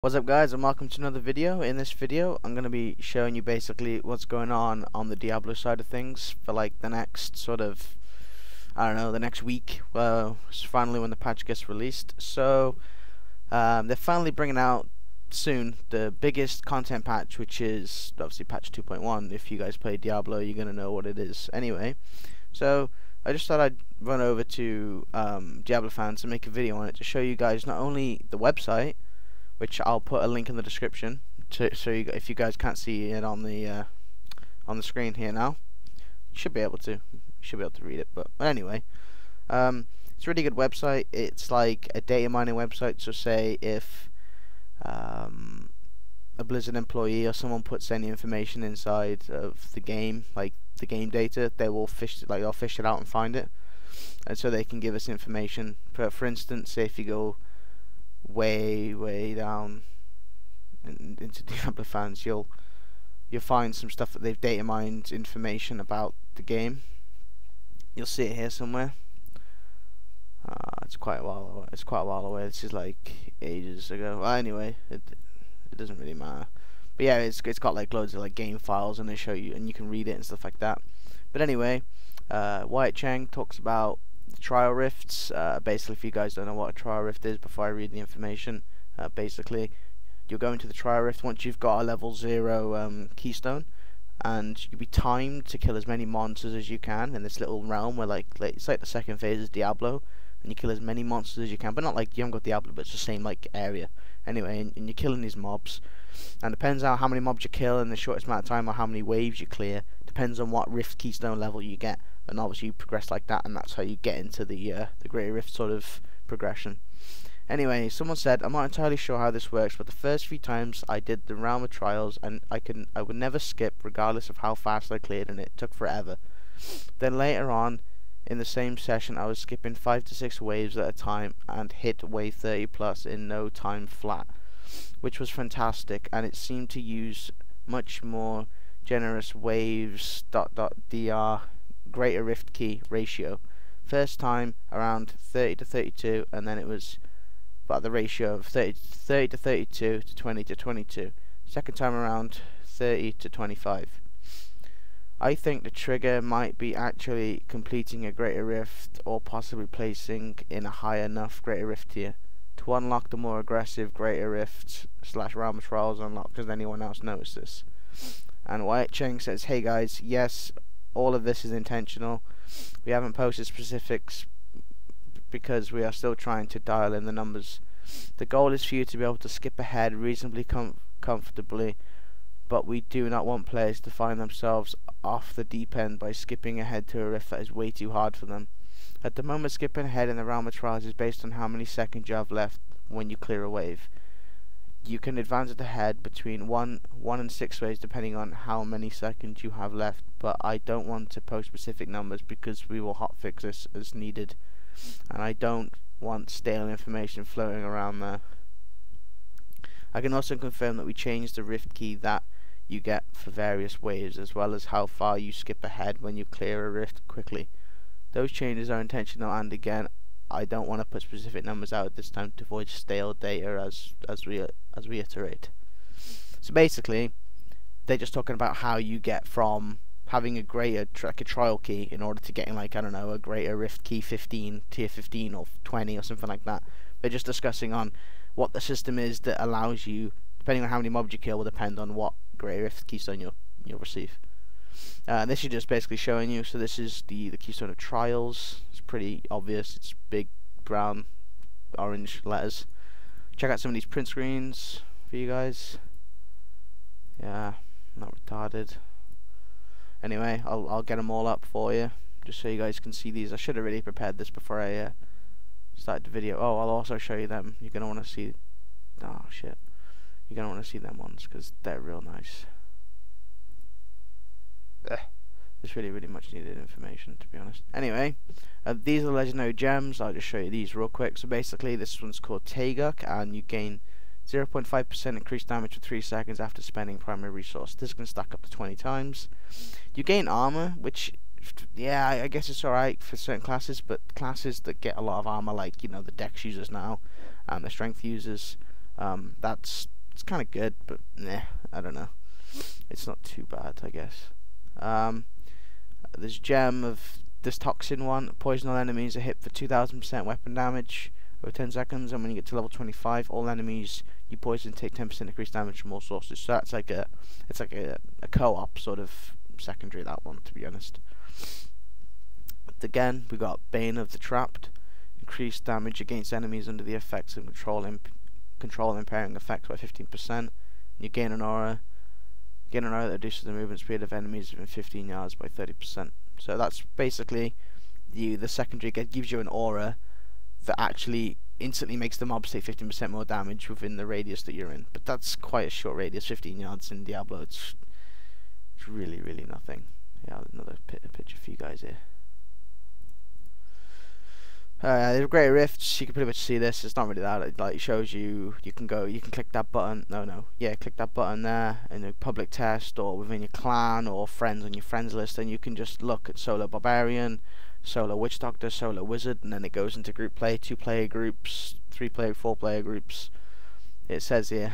What's up guys, and welcome to another video. In this video I'm going to be showing you basically what's going on the Diablo side of things for like the next sort of, I don't know, the next week. It's finally when the patch gets released. So they're finally bringing out soon the biggest content patch, which is obviously patch 2.1. If you guys play Diablo, you're going to know what it is anyway. So I just thought I'd run over to Diablo fans and make a video on it to show you guys not only the website, which I'll put a link in the description so if you guys can't see it on the screen here now, you should be able to read it. But anyway, it's a really good website. It's like a data mining website. So say if a Blizzard employee or someone puts any information inside of the game, like the game data, they'll fish it out and find it, and so they can give us information. For instance, say if you go way down into Diablo fans, you'll find some stuff that they've data mined information about the game. You'll see it here somewhere. It's quite a while away. This is like ages ago. Well, anyway, it doesn't really matter. But yeah, it's got like loads of like game files, and they show you, and you can read it and stuff like that. But anyway, Wyatt Cheng talks about trial rifts. Basically, if you guys don't know what a trial rift is, before I read the information, basically you'll go into the trial rift once you've got a level 0 keystone, and you'll be timed to kill as many monsters as you can in this little realm where it's like the second phase of Diablo, and you kill as many monsters as you can, but not like you haven't got Diablo, but it's the same like area anyway, and you're killing these mobs, and depends on how many mobs you kill in the shortest amount of time or how many waves you clear, depends on what rift keystone level you get. And obviously you progress like that, and that's how you get into the Greater Rift sort of progression. Anyway, someone said, I'm not entirely sure how this works, but the first few times I did the Realm of Trials, and I would never skip regardless of how fast I cleared, and it took forever. Then later on in the same session, I was skipping 5 to 6 waves at a time and hit wave 30 plus in no time flat, which was fantastic, and it seemed to use much more generous waves .dr Greater Rift key ratio. First time around 30 to 32, and then it was about the ratio of 30 to 32 to 20 to 22. Second time around 30 to 25. I think the trigger might be actually completing a Greater Rift, or possibly placing in a high enough Greater Rift tier to unlock the more aggressive Greater Rift / Realm of Trials unlock. Does anyone else notice this? And Wyatt Cheng says, hey guys, yes, all of this is intentional. We haven't posted specifics because we are still trying to dial in the numbers. The goal is for you to be able to skip ahead reasonably comfortably, but we do not want players to find themselves off the deep end by skipping ahead to a rift that is way too hard for them. At the moment, skipping ahead in the Realm of Trials is based on how many seconds you have left when you clear a wave. You can advance it ahead between 1 and 6 waves depending on how many seconds you have left, but I don't want to post specific numbers because we will hotfix this as needed, and I don't want stale information floating around there. I can also confirm that we changed the rift key that you get for various waves, as well as how far you skip ahead when you clear a rift quickly. Those changes are intentional, and again, I don't want to put specific numbers out at this time to avoid stale data as we iterate. So basically, they're just talking about how you get from having a greater like a trial key in order to getting, like, I don't know, a Greater Rift key 15, tier 15 or 20 or something like that. They're just discussing on what the system is that allows you, depending on how many mobs you kill, will depend on what Greater Rift keystone you'll receive. This is just basically showing you. So this is the keystone of Trials. It's pretty obvious. It's big brown orange letters. Check out some of these print screens for you guys. Yeah, not retarded. Anyway, I'll get them all up for you just so you guys can see these. I should have really prepared this before I started the video. Oh, I'll also show you them. You're gonna want to see. Oh shit, you're gonna want to see them ones because they're real nice. It's really much needed information, to be honest. Anyway, these are the legendary gems. I'll just show you these real quick. So basically, this one's called Taguk, and you gain 0.5% increased damage for 3 seconds after spending primary resource. This can stack up to 20 times. You gain armor, which, yeah, I guess it's alright for certain classes, but classes that get a lot of armor, like, you know, the dex users now, and the strength users, It's kind of good, but nah, I don't know. It's not too bad, I guess. There's gem of this toxin one. Poison all enemies are hit for 2000% weapon damage over 10 seconds, and when you get to level 25, all enemies you poison take 10% increased damage from all sources. So that's like a co-op sort of secondary, that one, to be honest. Again, we got Bane of the Trapped. Increased damage against enemies under the effects of control impairing effects by 15%. You gain an aura. Gain an aura that reduces the movement speed of enemies within 15 yards by 30%. So that's basically the secondary gives you an aura that actually instantly makes the mobs take 15% more damage within the radius that you're in. But that's quite a short radius, 15 yards in Diablo. It's really, really nothing. Yeah, another picture for you guys here. They're great rifts. You can pretty much see this. It's not really that. It like shows you. You can click that button. Click that button there in a public test or within your clan or friends on your friends list, and you can just look at solo barbarian, solo witch doctor, solo wizard, and then it goes into group play, 2-player groups, 3-player, 4-player groups. It says here.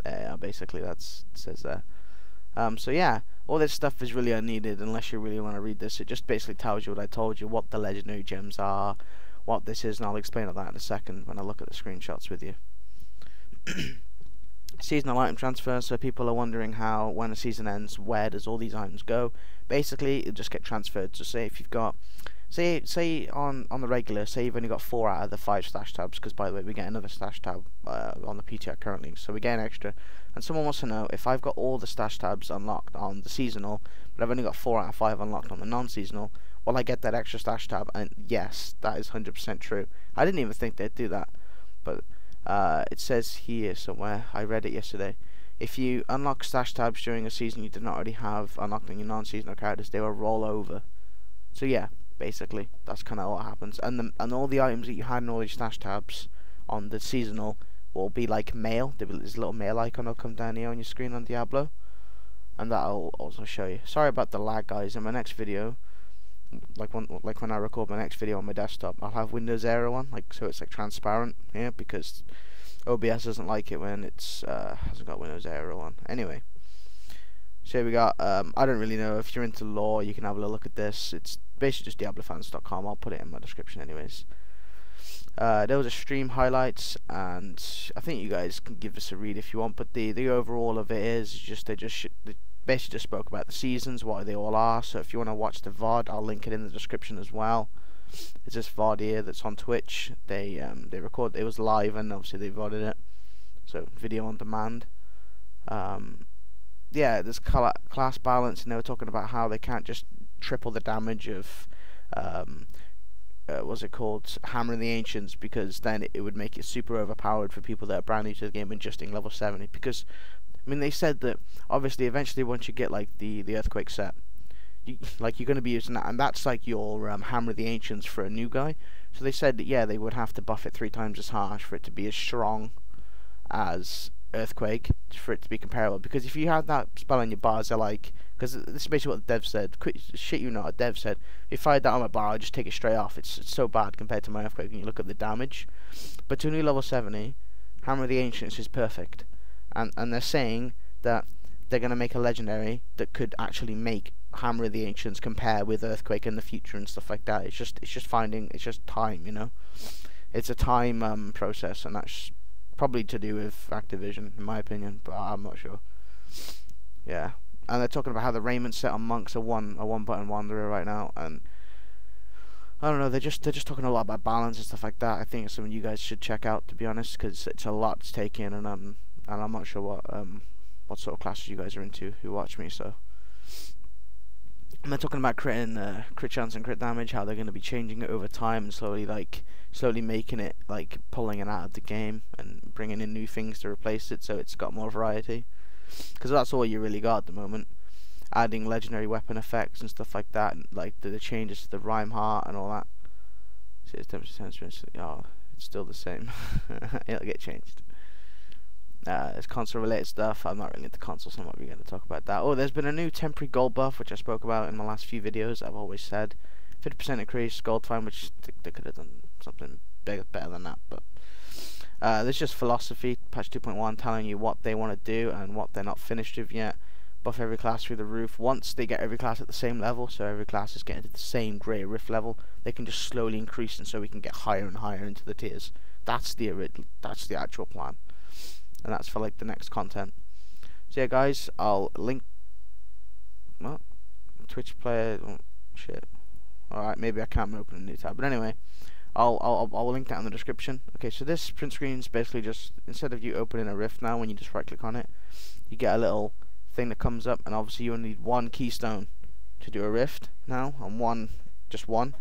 Yeah, basically it says there. So yeah, all this stuff is really unneeded unless you really want to read this. It just basically tells you what I told you, what the legendary gems are, what this is, and I'll explain all that in a second when I look at the screenshots with you. Seasonal item transfer, so people are wondering how, when a season ends, where does all these items go? Basically, it'll just get transferred. So say if you've got, say on the regular, say you've only got 4 out of the 5 stash tabs, because by the way, we get another stash tab on the PTR currently, so we get an extra. And someone wants to know, if I've got all the stash tabs unlocked on the seasonal, but I've only got 4 out of 5 unlocked on the non-seasonal, will I get that extra stash tab? And yes, that is 100% true. I didn't even think they'd do that, but it says here somewhere, I read it yesterday, if you unlock stash tabs during a season you did not already have unlocked on your non-seasonal characters, they will roll over. So yeah, basically, that's kind of what happens. And all the items that you had in all these stash tabs on the seasonal will be like mail. There's a little mail icon will come down here on your screen on Diablo, and that'll also show you. Sorry about the lag, guys. In my next video, like when I record my next video on my desktop, I'll have Windows Aero on, so it's like transparent here, because OBS doesn't like it when it's hasn't got Windows Aero on. Anyway, so here we got. I don't really know if you're into lore, you can have a look at this. It's basically just diablofans.com. I'll put it in my description anyways. There was a stream highlights, and I think you guys can give this a read if you want. But the overall of it is just they basically just spoke about the seasons, what they all are. So if you want to watch the VOD, I'll link it in the description as well. It's this VOD here that's on Twitch. They record. It was live, and obviously they VODed it, so video on demand. Yeah, there's class balance, and they were talking about how they can't just triple the damage of what's it called, Hammer of the Ancients, because then it would make it super overpowered for people that are brand new to the game and just in level 70. Because I mean, they said that obviously eventually once you get like the Earthquake set, you're going to be using that, and that's like your Hammer of the Ancients for a new guy. So they said that yeah, they would have to buff it 3 times as harsh for it to be as strong as Earthquake, for it to be comparable. Because if you have that spell on your bars, they're like, because this is basically what the dev said. Shit, you know, a dev said, if I had that on my bar, I'd just take it straight off. It's so bad compared to my Earthquake when you look at the damage. But to a new level 70, Hammer of the Ancients is perfect. And they're saying that they're going to make a legendary that could actually make Hammer of the Ancients compare with Earthquake in the future and stuff like that. It's just time, you know. It's a time process, and that's probably to do with Activision, in my opinion, but I'm not sure. Yeah, and they're talking about how the raiment set on monks are one button wanderer right now, and I don't know. They're just talking a lot about balance and stuff like that. I think it's something you guys should check out, to be honest, because it's a lot to take in, and I'm not sure what sort of classes you guys are into who watch me. So, and they're talking about crit chance and crit damage, how they're going to be changing it over time and slowly making it pulling it out of the game and bringing in new things to replace it, so it's got more variety. Because that's all you really got at the moment. Adding legendary weapon effects and stuff like that, and the changes to the rhyme heart and all that. See, it's 10%. Oh, it's still the same. It'll get changed. It's console related stuff. I'm not really into consoles, so I'm not really going to talk about that. Oh, there's been a new temporary gold buff, which I spoke about in my last few videos. I've always said 50% increase gold time, which they could have done something better than that. But This is just philosophy, patch 2.1, telling you what they want to do and what they're not finished with yet. Buff every class through the roof. Once they get every class at the same level, so every class is getting to the same grey rift level, they can just slowly increase, and so we can get higher and higher into the tiers. That's the actual plan, and that's for like the next content. So yeah, guys, I'll link. What? Twitch player. Oh, shit. All right, maybe I can't open a new tab, but anyway. I'll link that in the description. Okay, so this print screen is basically just, instead of you opening a rift now, when you just right click on it, you get a little thing that comes up, and obviously you only need one keystone to do a rift now, and just one.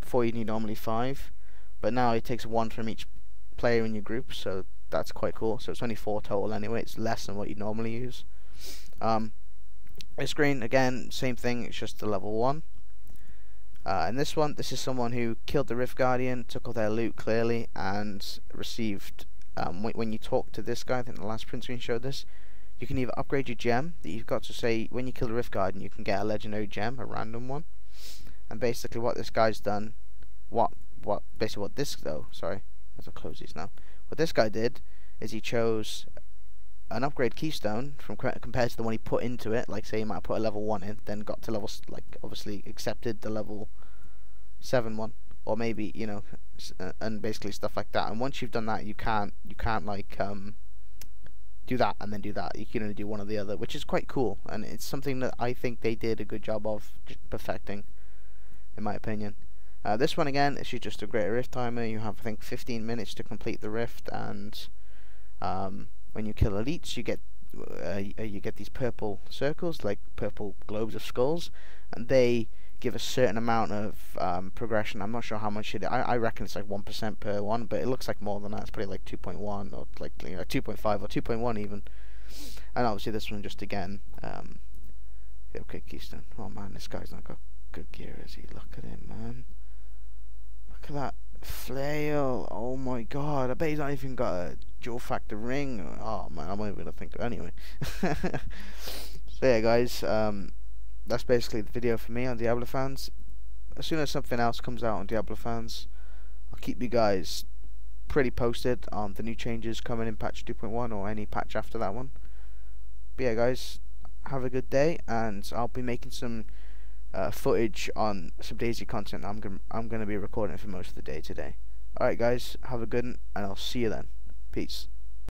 Before you need normally 5, but now it takes 1 from each player in your group, so that's quite cool. So it's only 4 total anyway. It's less than what you normally use. This screen again, same thing. It's just the level 1. And this is someone who killed the Rift Guardian, took all their loot clearly, and received, when you talk to this guy, I think the last print screen showed this, you can either upgrade your gem, that you've got to say, when you kill the Rift Guardian, you can get a legendary gem, a random one. And basically what this guy's done, sorry, let's close these now. What this guy did, is he chose an upgrade keystone compared to the one he put into it. Like, say he might have put a level 1 in, then got to level, like, obviously accepted the level 7 one, or maybe, you know, and basically stuff like that. And once you've done that, you can't like do that and then do that. You can only do one or the other, which is quite cool, and it's something that I think they did a good job of perfecting, in my opinion. This one again, it's just a greater rift timer. You have, I think, 15 minutes to complete the rift, and when you kill elites, you get these purple circles, like purple globes of skulls, and they give a certain amount of progression. I'm not sure how much it is. I reckon it's like 1% per one, but it looks like more than that. It's probably like 2.1 or like 2.5 or 2.1 even. And obviously this one just again, okay, keystone. Oh man, this guy's not got good gear, is he? Look at him, man. Look at that flail. Oh my god, I bet he's not even got a dual factor ring. Oh man, I'm not even gonna think of it anyway. So yeah, guys, that's basically the video for me on Diablo fans. As soon as something else comes out on Diablo fans, I'll keep you guys pretty posted on the new changes coming in patch 2.1 or any patch after that one. But yeah, guys, have a good day, and I'll be making some footage on some Daisy content. I'm gonna be recording it for most of the day today. Alright guys, have a good one, and I'll see you then. Peace.